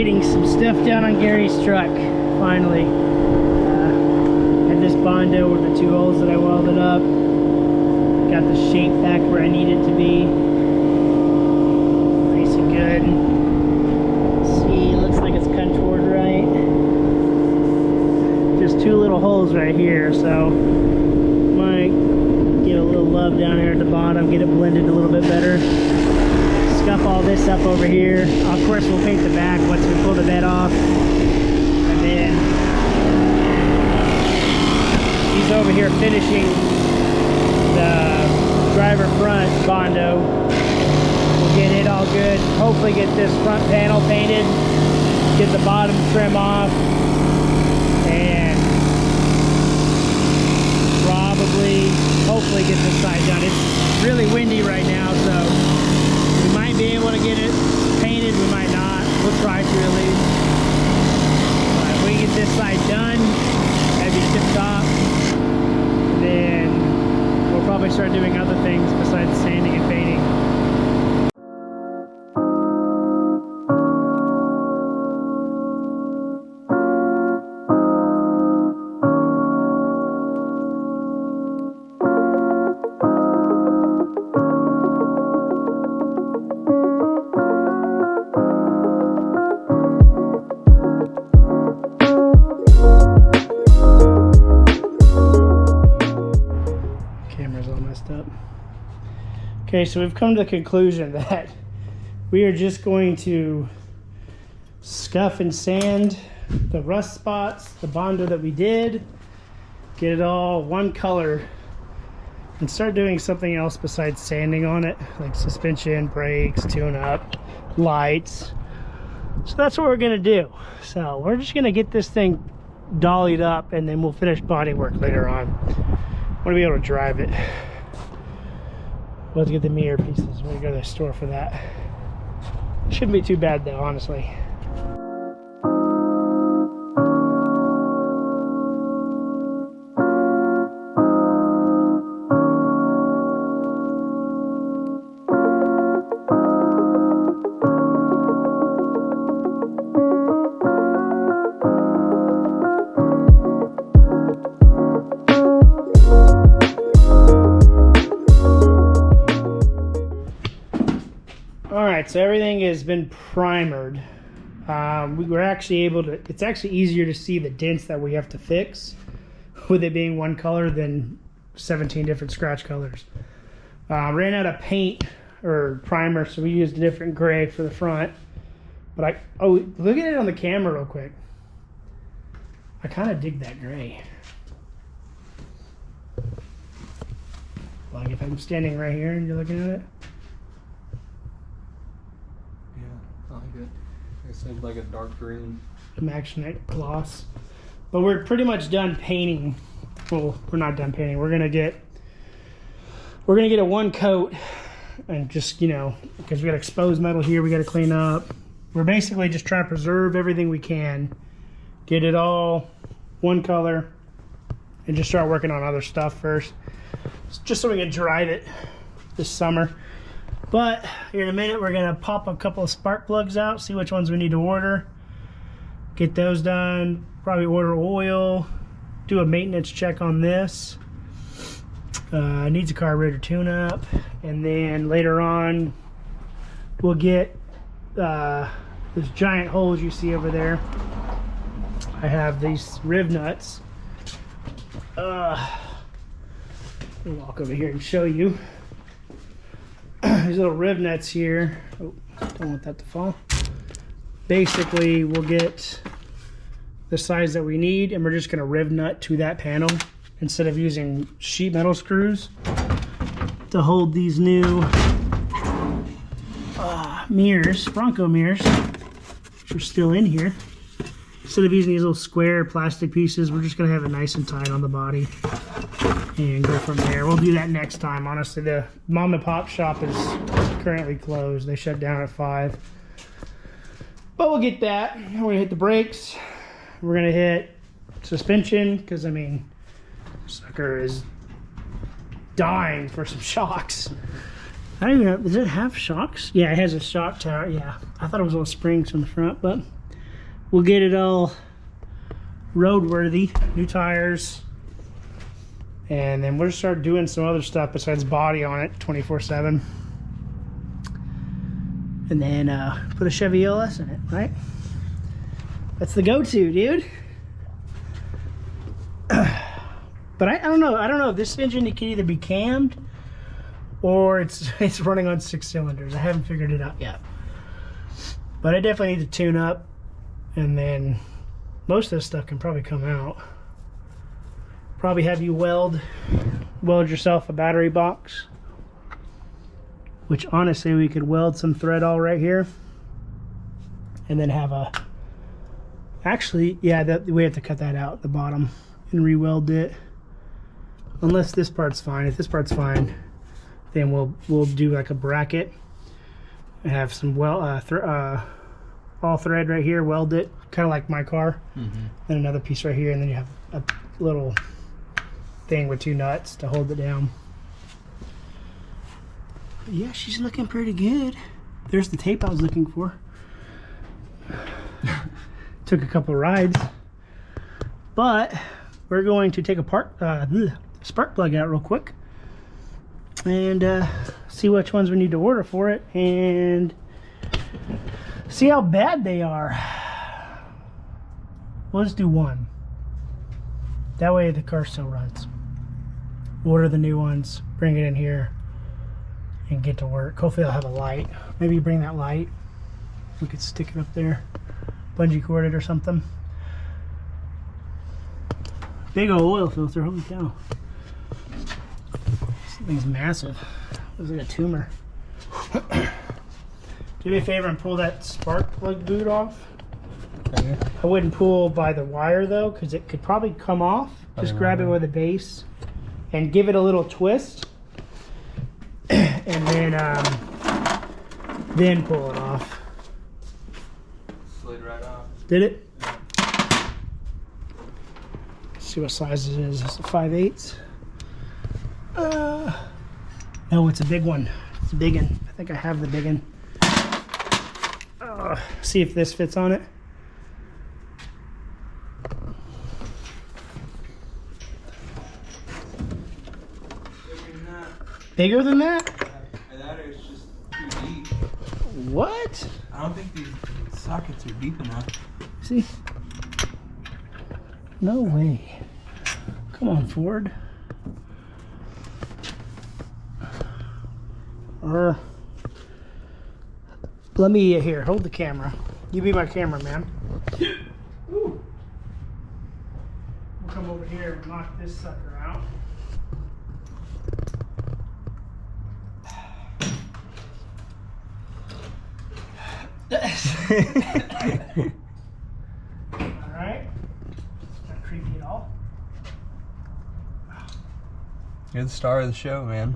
getting some stuff down on Gary's truck, finally. Had this Bondo with the 2 holes that I welded up. Got the shape back where I need it to be. Nice and good. See, it looks like it's contoured right. Just 2 little holes right here, so might get a little love down here at the bottom, get it blended a little bit better. Scuff all this up over here. Of course, we'll paint the back once we pull the bed off. And then he's over here finishing the driver front Bondo. We'll get it all good. Hopefully get this front panel painted. Get the bottom trim off. And probably, hopefully get this side done. It's really windy right now, so we might be able to get it painted, we might not. We'll try to at least. If we get this side done, that'd be tip top. Then we'll probably start doing other things besides sanding and painting. Okay, so we've come to the conclusion that we are just going to scuff and sand the rust spots, the Bondo that we did, get it all one color, and start doing something else besides sanding on it, like suspension, brakes, tune-up, lights. So that's what we're gonna do. So we're just gonna get this thing dollied up, and then we'll finish body work later on. I wanna be able to drive it. We'll have to get the mirror pieces. We're gonna go to the store for that. Shouldn't be too bad though, honestly. Alright, so everything has been primered. We were actually able to, it's actually easier to see the dents that we have to fix with it being one color than 17 different scratch colors. Ran out of paint or primer, so we used a different gray for the front. But oh, look at it on the camera real quick. I kind of dig that gray. Like if I'm standing right here and you're looking at it. I like it. It seems like a dark green. Machinite gloss. But we're pretty much done painting. Well, we're not done painting. We're gonna get a one coat, and just, you know, because we got exposed metal here we got to clean up. We're basically just trying to preserve everything we can, get it all one color, and just start working on other stuff first, just so we can drive it this summer. But here in a minute, we're gonna pop a couple of spark plugs out, see which ones we need to order, get those done, probably order oil, do a maintenance check on this. Needs a carburetor tune-up, and then later on, we'll get those giant holes you see over there. I have these riv nuts. Let me walk over here and show you. These little riv nuts here. Oh, don't want that to fall. Basically, we'll get the size that we need, and we're just going to riv nut to that panel instead of using sheet metal screws to hold these new mirrors, Bronco mirrors, which are still in here. Instead of using these little square plastic pieces, we're just going to have it nice and tight on the body and go from there. We'll do that next time. Honestly, the mom and pop shop is currently closed. They shut down at 5. But we'll get that. We're going to hit the brakes. We're going to hit suspension, because, I mean, sucker is dying for some shocks. I don't even know, does it have shocks? Yeah, it has a shock tower. Yeah, I thought it was little springs from the front, but we'll get it all roadworthy, new tires, and then we'll start doing some other stuff besides body on it 24/7, and then put a Chevy LS in it, right? That's the go-to, dude. But I don't know. I don't know if this engine, it can either be cammed or it's running on 6 cylinders. I haven't figured it out yet. But I definitely need to tune up, and then most of this stuff can probably come out. Probably have you weld yourself a battery box, which honestly we could weld some thread all right here, and then have a, actually, yeah, we have to cut that out, the bottom, and re-weld it. Unless this part's fine. If this part's fine, then we'll do like a bracket and have some all thread right here, weld it, kind of like my car, and another piece right here, and then you have a little thing with 2 nuts to hold it down. But yeah, she's looking pretty good. There's the tape I was looking for. Took a couple rides, but we're going to take apart spark plug out real quick and see which ones we need to order for it and see how bad they are. We'll just do one. That way the car still runs. Order the new ones, bring it in here, and get to work. Hopefully I'll have a light. Maybe bring that light. We could stick it up there, bungee cord it or something. Big old oil filter, holy cow. This thing's massive. Looks like a tumor. Do me a favor and pull that spark plug boot off. Okay. I wouldn't pull by the wire though, because it could probably come off. Just grab it with a base and give it a little twist, and then pull it off. Slid right off. Did it? Let's see what size it is. It's a 5/8. No, it's a big one. It's a big one. I think I have the big one. See if this fits on it. Bigger than that? That or it's just too deep. What? I don't think these sockets are deep enough. See? No way. Come on, Ford. Let me here, hold the camera. You be my cameraman. We'll come over here and knock this sucker out. Alright. Not creepy at all. You're the star of the show, man.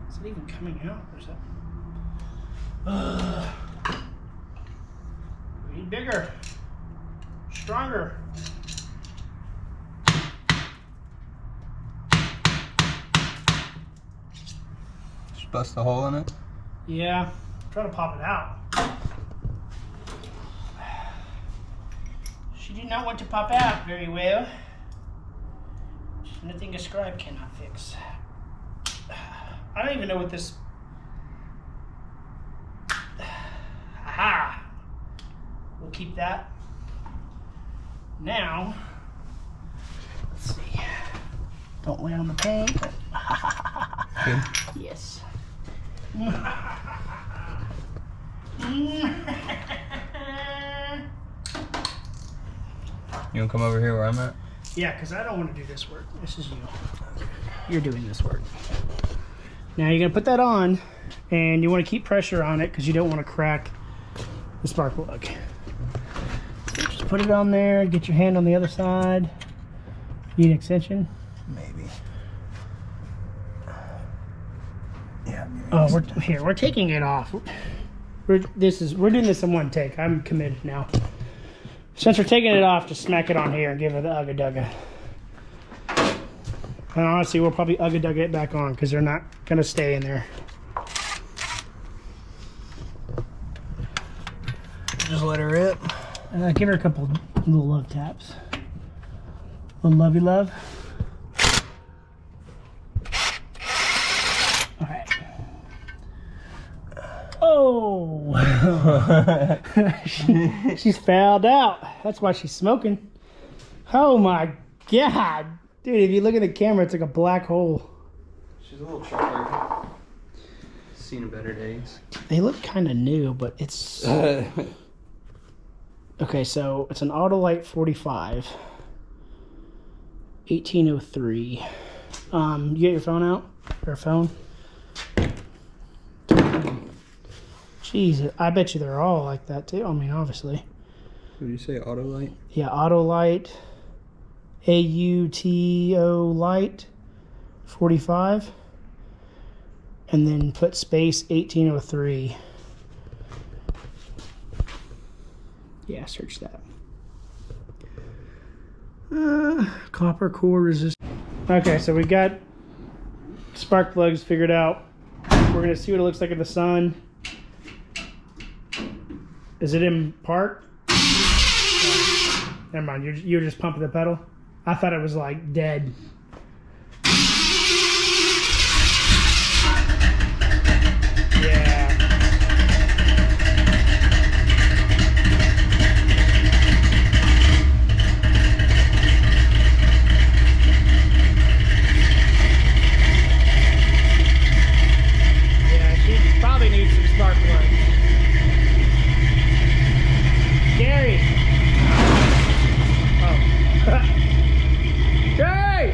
Is it even coming out? Or is that? We need bigger, stronger. Just bust a hole in it. Yeah, try to pop it out. She did not want to pop out very well. Nothing a scribe cannot fix. I don't even know what this. Aha! We'll keep that. Now, let's see. Don't lay on the paint. Good. Yes. You wanna come over here where I'm at? Yeah, because I don't want to do this work. This is you. You're doing this work. Now you're going to put that on, and you want to keep pressure on it because you don't want to crack the spark plug. So just put it on there, get your hand on the other side. Need an extension? Maybe. Yeah. Oh, we're taking it off. We're doing this in one take. I'm committed now. Since we're taking it off, just smack it on here and give it the ugga dugga. And honestly, we'll probably ugga dugga it back on because they're not gonna stay in there. Just let her rip. Give her a couple little love taps. A little lovey love. All right. Oh, she's fouled out. That's why she's smoking. Oh my God, dude! If you look at the camera, it's like a black hole. She's a little chopper. Seen better days. They look kind of new, but it's okay. So it's an Autolite 45, 1803. You get your phone out? Or phone? Jeez, I bet you they're all like that too. I mean, obviously. What do you say, Autolite? Yeah, Autolite, AUTO Light, 45, and then put space 1803. Yeah, search that. Copper core resistant. Okay, so we got spark plugs figured out. We're gonna see what it looks like in the sun. Is it in park? Oh, never mind. You're just pumping the pedal. I thought it was like dead. Yeah. Yeah, she probably needs some spark plugs. Gary! Oh. Gary!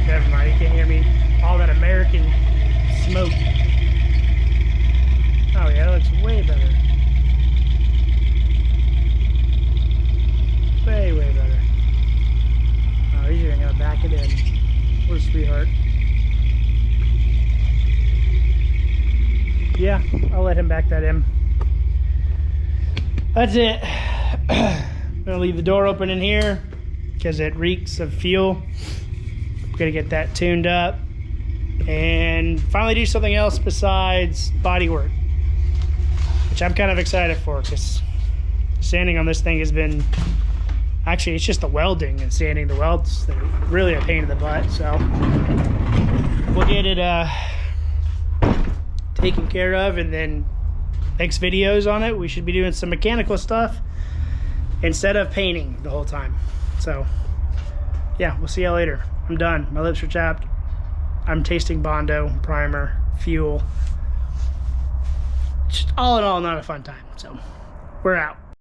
Never mind, you can't hear me. All that American smoke. Oh yeah, that looks way better. Way better. Oh, he's even gonna back it in. What a sweetheart. Yeah, I'll let him back that in. That's it. I'm gonna leave the door open in here because it reeks of fuel. I'm gonna get that tuned up and finally do something else besides body work, which I'm kind of excited for because sanding on this thing has been, actually it's just the welding and sanding the welds that are really a pain in the butt. So we'll get it taken care of, and then next videos on it we should be doing some mechanical stuff instead of painting the whole time. So yeah, we'll see y'all later. I'm done. My lips are chapped. I'm tasting Bondo, primer, fuel. Just all in all, not a fun time. So we're out.